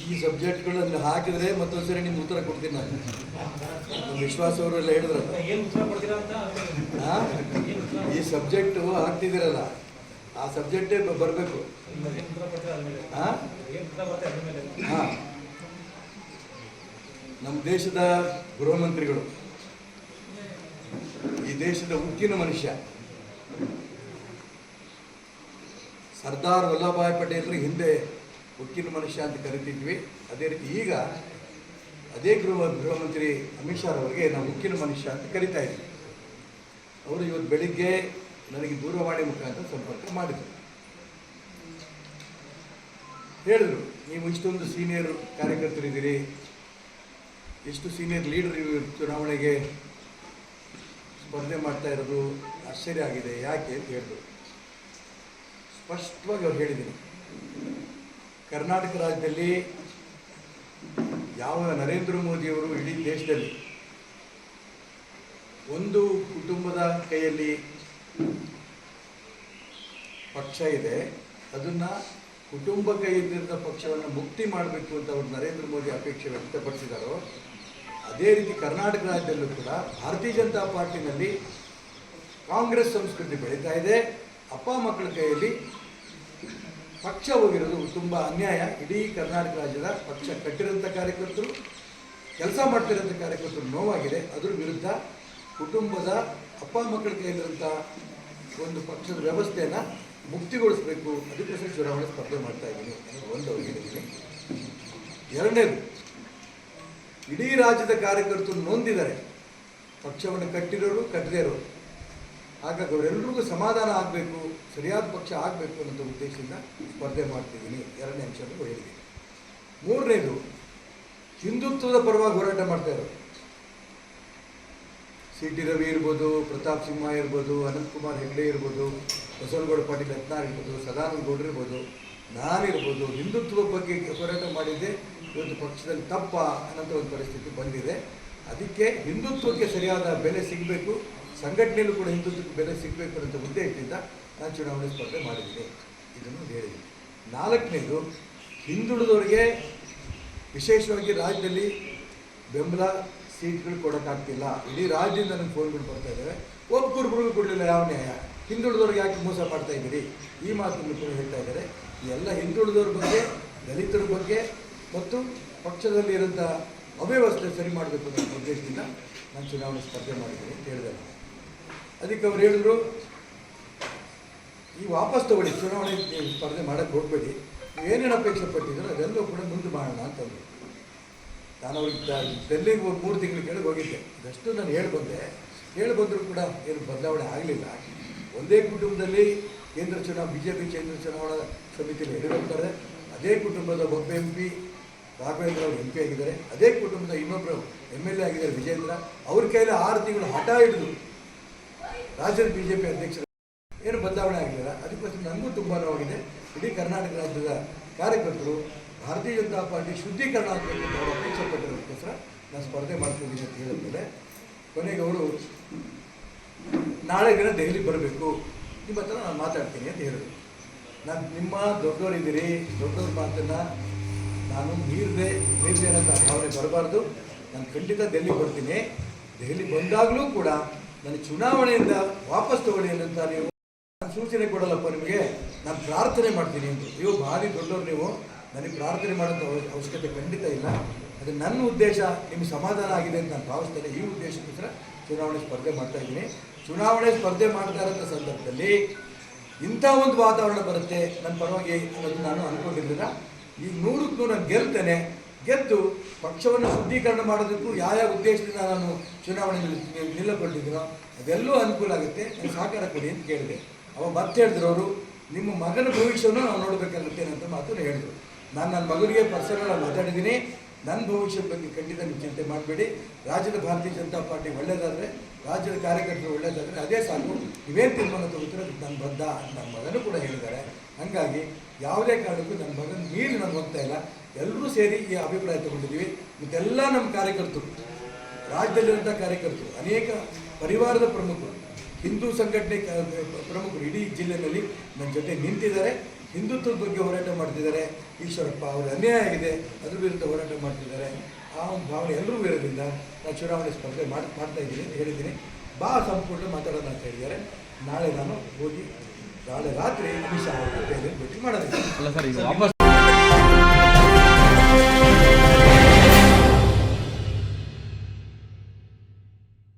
ಈ ಸಬ್ಜೆಕ್ಟ್ಗಳನ್ನು ಹಾಕಿದ್ರೆ ಮತ್ತೊಂದ್ಸರಿ ನಿಮ್ಗೆ ಉತ್ತರ ಕೊಡ್ತೀನಿ ನಾನು. ನಮ್ಮ ವಿಶ್ವಾಸ ಅವರೆಲ್ಲ ಹೇಳಿದ್ರಲ್ಲ, ಈ ಸಬ್ಜೆಕ್ಟು ಹಾಕ್ತಿದ್ದೀರಲ್ಲ, ಆ ಸಬ್ಜೆಕ್ಟೇ ಬರಬೇಕು. ಹಾಂ, ನಮ್ಮ ದೇಶದ ಗೃಹ ಮಂತ್ರಿಗಳು, ಈ ದೇಶದ ಉಕ್ಕಿನ ಮನುಷ್ಯ ಸರ್ದಾರ್ ವಲ್ಲಭಭಾಯ್ ಪಟೇಲ್ರು ಹಿಂದೆ ಉಕ್ಕಿನ ಮನುಷ್ಯ ಅಂತ ಕರಿತಿದ್ವಿ. ಅದೇ ರೀತಿ ಈಗ ಅದೇ ಗೃಹ ಮಂತ್ರಿ ಅಮಿತ್ ಶಾ ಅವರಿಗೆ ನಾವು ಉಕ್ಕಿನ ಮನುಷ್ಯ ಅಂತ ಕರಿತಾ ಇದ್ವಿ. ಅವರು ಇವತ್ತು ಬೆಳಿಗ್ಗೆ ನನಗೆ ದೂರವಾಣಿ ಮುಖಾಂತರ ಸಂಪರ್ಕ ಮಾಡಿದರು. ಹೇಳಿದ್ರು, ನೀವು ಇಷ್ಟೊಂದು ಸೀನಿಯರ್ ಕಾರ್ಯಕರ್ತರಿದ್ದೀರಿ, ಎಷ್ಟು ಸೀನಿಯರ್ ಲೀಡರ್ ಚುನಾವಣೆಗೆ ಸ್ಪರ್ಧೆ ಮಾಡ್ತಾ ಇರೋದು ಆಶ್ಚರ್ಯ ಆಗಿದೆ, ಯಾಕೆ ಅಂತ ಹೇಳಿದ್ರು. ಸ್ಪಷ್ಟವಾಗಿ ಅವ್ರು ಹೇಳಿದ್ದೀನಿ, ಕರ್ನಾಟಕ ರಾಜ್ಯದಲ್ಲಿ ಯಾವ ನರೇಂದ್ರ ಮೋದಿಯವರು ಇಡೀ ದೇಶದಲ್ಲಿ ಒಂದು ಕುಟುಂಬದ ಕೈಯಲ್ಲಿ ಪಕ್ಷ ಇದೆ, ಅದನ್ನು ಕುಟುಂಬ ಕೈಯಲ್ಲಿದ್ದ ಪಕ್ಷವನ್ನು ಮುಕ್ತಿ ಮಾಡಬೇಕು ಅಂತ ಅವರು ನರೇಂದ್ರ ಮೋದಿ ಅಪೇಕ್ಷೆ ವ್ಯಕ್ತಪಡಿಸಿದಾರೋ, ಅದೇ ರೀತಿ ಕರ್ನಾಟಕ ರಾಜ್ಯದಲ್ಲೂ ಕೂಡ ಭಾರತೀಯ ಜನತಾ ಪಾರ್ಟಿನಲ್ಲಿ ಕಾಂಗ್ರೆಸ್ ಸಂಸ್ಕೃತಿ ಬೆಳೀತಾ ಇದೆ. ಅಪ್ಪ ಮಕ್ಕಳ ಕೈಯಲ್ಲಿ ಪಕ್ಷ ಹೋಗಿರೋದು ತುಂಬ ಅನ್ಯಾಯ. ಇಡೀ ಕರ್ನಾಟಕ ರಾಜ್ಯದ ಪಕ್ಷ ಕಟ್ಟಿರೋಂಥ ಕಾರ್ಯಕರ್ತರು, ಕೆಲಸ ಮಾಡ್ತಿರೋಂಥ ಕಾರ್ಯಕರ್ತರು ನೋವಾಗಿದೆ. ಅದ್ರ ವಿರುದ್ಧ ಕುಟುಂಬದ ಅಪ್ಪ ಮಕ್ಕಳ ಕೈಯಲ್ಲಿರೋಂಥ ಒಂದು ಪಕ್ಷದ ವ್ಯವಸ್ಥೆಯನ್ನು ಮುಕ್ತಿಗೊಳಿಸಬೇಕು, ಅದಕ್ಕೋಸ್ಕರ ಚುನಾವಣೆ ಸ್ಪರ್ಧೆ ಮಾಡ್ತಾ ಇದ್ದೀನಿ ಅನ್ನೋದು ಒಂದು ಹೇಳಿದ್ದೀನಿ. ಎರಡನೇದು, ಇಡೀ ರಾಜ್ಯದ ಕಾರ್ಯಕರ್ತರು ನೊಂದಿದ್ದಾರೆ, ಪಕ್ಷವನ್ನು ಕಟ್ಟಿರೋರು ಕಟ್ಟದೇ ಇರೋರು. ಹಾಗಾಗಿ ಅವರೆಲ್ಲರಿಗೂ ಸಮಾಧಾನ ಆಗಬೇಕು, ಸರಿಯಾದ ಪಕ್ಷ ಆಗಬೇಕು ಅನ್ನೋ ಉದ್ದೇಶದಿಂದ ಸ್ಪರ್ಧೆ ಮಾಡ್ತಿದ್ದೀನಿ. ಎರಡನೇ ಅಂಶವನ್ನು ಹೇಳಿದ್ದೀನಿ. ಮೂರನೇದು, ಹಿಂದುತ್ವದ ಪರವಾಗಿ ಹೋರಾಟ ಮಾಡ್ತಾ ಇರೋರು, ಸಿ ಟಿ ರವಿ ಇರ್ಬೋದು, ಪ್ರತಾಪ್ ಸಿಂಹ ಇರ್ಬೋದು, ಅನಂತಕುಮಾರ್ ಹೆಗ್ಡೆ ಇರ್ಬೋದು, ಬಸವನಗೌಡ ಪಾಟೀಲ್ ಯತ್ನಾಳ್ ಇರ್ಬೋದು, ಸದಾನಂದ ಗೌಡ್ರು ಇರ್ಬೋದು, ನಾನಿರ್ಬೋದು, ಹಿಂದುತ್ವದ ಬಗ್ಗೆ ಹೋರಾಟ ಮಾಡಿದ್ದೆ. ಇವತ್ತು ಪಕ್ಷದಲ್ಲಿ ತಪ್ಪ ಅನ್ನೋಂಥ ಒಂದು ಪರಿಸ್ಥಿತಿ ಬಂದಿದೆ. ಅದಕ್ಕೆ ಹಿಂದುತ್ವಕ್ಕೆ ಸರಿಯಾದ ಬೆಲೆ ಸಿಗಬೇಕು, ಸಂಘಟನೆಯಲ್ಲೂ ಕೂಡ ಹಿಂದುತ್ವಕ್ಕೆ ಬೆಲೆ ಸಿಗಬೇಕು ಅನ್ನೋ ಉದ್ದೇಶದಿಂದ ನಾನು ಚುನಾವಣೆ ಸ್ಪರ್ಧೆ ಮಾಡಿದ್ದೀನಿ. ಇದನ್ನು ಹೇಳಿದ್ದೀನಿ. ನಾಲ್ಕನೇದು, ಹಿಂದುಳಿದವರಿಗೆ ವಿಶೇಷವಾಗಿ ರಾಜ್ಯದಲ್ಲಿ ಬೆಂಬಲ ಸೀಟ್ಗಳು ಕೊಡೋಕ್ಕಾಗ್ತಿಲ್ಲ. ಇಡೀ ರಾಜ್ಯದಿಂದ ನನಗೆ ಫೋನ್ಗಳು ಬರ್ತಾ ಇದ್ದಾವೆ, ಒಬ್ಬೊಬ್ಬರಿಗೂ ಕೊಡಲಿಲ್ಲ, ಯಾವ ನ್ಯಾಯ? ಹಿಂದುಳಿದವ್ರಿಗೆ ಯಾಕೆ ಮೋಸ ಮಾಡ್ತಾ ಇದ್ದೀರಿ? ಈ ಮಾತನ್ನು ಕೂಡ ಹೇಳ್ತಾ ಇದ್ದಾರೆ. ಎಲ್ಲ ಹಿಂದುಳಿದವ್ರ ಬಗ್ಗೆ, ದಲಿತರ ಬಗ್ಗೆ ಮತ್ತು ಪಕ್ಷದಲ್ಲಿ ಇರೋಂಥ ಅವ್ಯವಸ್ಥೆ ಸರಿ ಮಾಡಬೇಕು ಅನ್ನೋ ಉದ್ದೇಶದಿಂದ ನಾನು ಚುನಾವಣೆ ಸ್ಪರ್ಧೆ ಮಾಡಿದ್ದೀನಿ ಅಂತ ಹೇಳಿದೆ. ಅದಕ್ಕೆ ಅವ್ರು ಹೇಳಿದ್ರು, ಈ ವಾಪಸ್ ತಗೊಳ್ಳಿ, ಚುನಾವಣೆ ಸ್ಪರ್ಧೆ ಮಾಡೋಕ್ಕೆ ಹೋಗಬೇಡಿ, ನೀವೇನೇನು ಅಪೇಕ್ಷೆ ಪಟ್ಟಿದ್ರು ಅದೆಲ್ಲೂ ಕೂಡ ಮುಂದೆ ಮಾಡೋಣ ಅಂತಂದರು. ನಾನು ಅವ್ರಿಗೆ ಡೆಲ್ಲಿಗೆ 3 ತಿಂಗಳು ಕೆಳಗೆ ಹೋಗಿದ್ದೆ. ಇದಷ್ಟು ನಾನು ಹೇಳಿ ಬಂದರೂ ಕೂಡ ಏನು ಬದಲಾವಣೆ ಆಗಲಿಲ್ಲ. ಒಂದೇ ಕುಟುಂಬದಲ್ಲಿ BJP ಕೇಂದ್ರ ಚುನಾವಣಾ ಸಮಿತಿಯಲ್ಲಿ ಯಡಿಯೂರಪ್ಪ, ಅದೇ ಕುಟುಂಬದ ಒಬ್ಬ MP ರಾಘವೇಂದ್ರ ಅವರು MP ಆಗಿದ್ದಾರೆ, ಅದೇ ಕುಟುಂಬದ ಇನ್ನೊಬ್ಬರು MLA ಆಗಿದ್ದಾರೆ ವಿಜೇಂದ್ರ. ಅವ್ರ ಕೈಯಲ್ಲಿ 6 ತಿಂಗಳು ಹಠ ಹಿಡಿದು ರಾಜ್ಯದ BJP ಅಧ್ಯಕ್ಷರು, ಏನು ಬದಲಾವಣೆ ಆಗಲಿಲ್ಲ. ಅದಕ್ಕೋಸ್ಕರ ನನಗೂ ತುಂಬ ನೋವಾಗಿದೆ. ಇಡೀ ಕರ್ನಾಟಕ ರಾಜ್ಯದ ಕಾರ್ಯಕರ್ತರು ಭಾರತೀಯ ಜನತಾ ಪಾರ್ಟಿ ಶುದ್ಧೀಕರಣ ಆಗಬೇಕು ಅಂತ ಅವರು ಅಪೇಕ್ಷೆ ಪಟ್ಟಿರೋದಕ್ಕೋಸ್ಕರ ನಾನು ಸ್ಪರ್ಧೆ ಮಾಡ್ತಿದ್ದೀನಿ ಅಂತ ಹೇಳಿದ್ಮೇಲೆ ಕೊನೆಗೆ ಅವರು ನಾಳೆ ದಿನ ದೆಹಲಿಗೆ ಬರಬೇಕು, ನಿಮ್ಮ ಹತ್ರ ನಾನು ಮಾತಾಡ್ತೀನಿ ಅಂತ ಹೇಳಿದ್ರು. ನಾನು ನಿಮ್ಮ ದೊಡ್ಡವರಿದ್ದೀರಿ, ದೊಡ್ಡವ್ರ ಮಾತನ್ನು ನಾನು ಮೀರಿದೆ ಅನ್ನೋಂಥ ಭಾವನೆ ಬರಬಾರ್ದು. ನಾನು ಖಂಡಿತ ದೆಹಲಿಗೆ ಬರ್ತೀನಿ. ದೆಹಲಿ ಬಂದಾಗಲೂ ಕೂಡ ನನಗೆ ಚುನಾವಣೆಯಿಂದ ವಾಪಸ್ ತಗೊಳ್ಳಿ ಅಂತ ನೀವು ನಾನು ಸೂಚನೆ ಕೊಡಲ್ಲಪ್ಪ, ನಿಮಗೆ ನಾನು ಪ್ರಾರ್ಥನೆ ಮಾಡ್ತೀನಿ ಅಂದರು. ನೀವು ಭಾರಿ ದೊಡ್ಡವ್ರು, ನೀವು ನನಗೆ ಪ್ರಾರ್ಥನೆ ಮಾಡೋಂಥ ಅವಶ್ಯಕತೆ ಖಂಡಿತ ಇಲ್ಲ. ಅದು ನನ್ನ ಉದ್ದೇಶ ನಿಮಗೆ ಸಮಾಧಾನ ಆಗಿದೆ ಅಂತ ನಾನು ಭಾವಿಸ್ತೇನೆ. ಈ ಉದ್ದೇಶಕ್ಕೋಸ್ಕರ ಚುನಾವಣೆ ಸ್ಪರ್ಧೆ ಮಾಡ್ತಾ ಇದ್ದೀನಿ. ಚುನಾವಣೆ ಸ್ಪರ್ಧೆ ಮಾಡ್ತಾ ಇರೋಂಥ ಸಂದರ್ಭದಲ್ಲಿ ಇಂಥ ಒಂದು ವಾತಾವರಣ ಬರುತ್ತೆ ನನ್ನ ಪರವಾಗಿ ಅನ್ನೋದು ನಾನು ಅಂದ್ಕೊಂಡಿರಲಿಲ್ಲ. ಈಗ 100ಕ್ಕೂ ನಾನು ಗೆಲ್ತೇನೆ. ಗೆದ್ದು ಪಕ್ಷವನ್ನು ಶುದ್ಧೀಕರಣ ಮಾಡೋದಕ್ಕೂ ಯಾವ ಉದ್ದೇಶದಿಂದ ನಾನು ಚುನಾವಣೆಯಲ್ಲಿ ನಿಲ್ಲಕೊಂಡಿದ್ದೀನೋ ಅದೆಲ್ಲೂ ಅನುಕೂಲ ಆಗುತ್ತೆ, ನನಗೆ ಸಹಕಾರ ಕೊಡಿ ಅಂತ ಕೇಳಿದೆ. ಅವಾಗ ಮತ್ತೆ ಹೇಳಿದ್ರು ಅವರು, ನಿಮ್ಮ ಮಗನ ಭವಿಷ್ಯವನ್ನು ನಾವು ನೋಡಬೇಕಾಗುತ್ತೆ ಅಂತ ಮಾತನ್ನು ಹೇಳಿದರು. ನಾನು ನನ್ನ ಮಗನಿಗೆ ಪರ್ಸನಲ್ ಮಾತಾಡಿದ್ದೀನಿ. ನನ್ನ ಭವಿಷ್ಯದ ಬಗ್ಗೆ ಖಂಡಿತ ನೀವು ಚಿಂತೆ ಮಾಡಬೇಡಿ. ರಾಜ್ಯದ ಭಾರತೀಯ ಜನತಾ ಪಾರ್ಟಿ ಒಳ್ಳೆಯದಾದರೆ, ರಾಜ್ಯದ ಕಾರ್ಯಕರ್ತರು ಒಳ್ಳೆಯದಾದರೆ ಅದೇ ಸಾಕು, ನೀವೇನು ತೀರ್ಮಾನ ತಗೋತೀರ ನನ್ನ ಬದ್ಧ ನನ್ನ ಮಗನೂ ಕೂಡ ಹೇಳಿದ್ದಾರೆ. ಹಾಗಾಗಿ ಯಾವುದೇ ಕಾರಣಕ್ಕೂ ನನ್ನ ಮಗನ ಮೀರಿ ನಾನು ಹೋಗ್ತಾ ಇಲ್ಲ. ಎಲ್ಲರೂ ಸೇರಿ ಈ ಅಭಿಪ್ರಾಯ ತಗೊಂಡಿದ್ದೀವಿ. ಮತ್ತೆಲ್ಲ ನಮ್ಮ ಕಾರ್ಯಕರ್ತರು, ರಾಜ್ಯದಲ್ಲಿರುವಂಥ ಕಾರ್ಯಕರ್ತರು, ಅನೇಕ ಪರಿವಾರದ ಪ್ರಮುಖರು, ಹಿಂದೂ ಸಂಘಟನೆ ಪ್ರಮುಖರು ಇಡೀ ಜಿಲ್ಲೆಯಲ್ಲಿ ನನ್ನ ಜೊತೆ ನಿಂತಿದ್ದಾರೆ. ಹಿಂದುತ್ವದ ಬಗ್ಗೆ ಹೋರಾಟ ಮಾಡ್ತಿದ್ದಾರೆ. ಈಶ್ವರಪ್ಪ ಅವ್ರಿಗೆ ಅನ್ಯಾಯ ಆಗಿದೆ, ಅದ್ರ ವಿರುದ್ಧ ಹೋರಾಟ ಮಾಡ್ತಿದ್ದಾರೆ. ಆ ಒಂದು ಭಾವನೆ ಎಲ್ಲರೂ ಇರೋದ್ರಿಂದ ನಾನು ಚುನಾವಣೆ ಸ್ಪರ್ಧೆ ಮಾಡ್ತಾ ಇದ್ದೀನಿ ಅಂತ ಹೇಳಿದ್ದೀನಿ. ಸಂಪೂರ್ಣ ಮಾತಾಡೋಣ ಅಂತ ಹೇಳಿದ್ದಾರೆ. ನಾಳೆ ನಾನು ಹೋಗಿ ನಾಳೆ ರಾತ್ರಿ ಅಮಿತ್ ಶಾ ಅವರನ್ನು ಭೇಟಿ ಮಾಡೋದಿಲ್ಲ.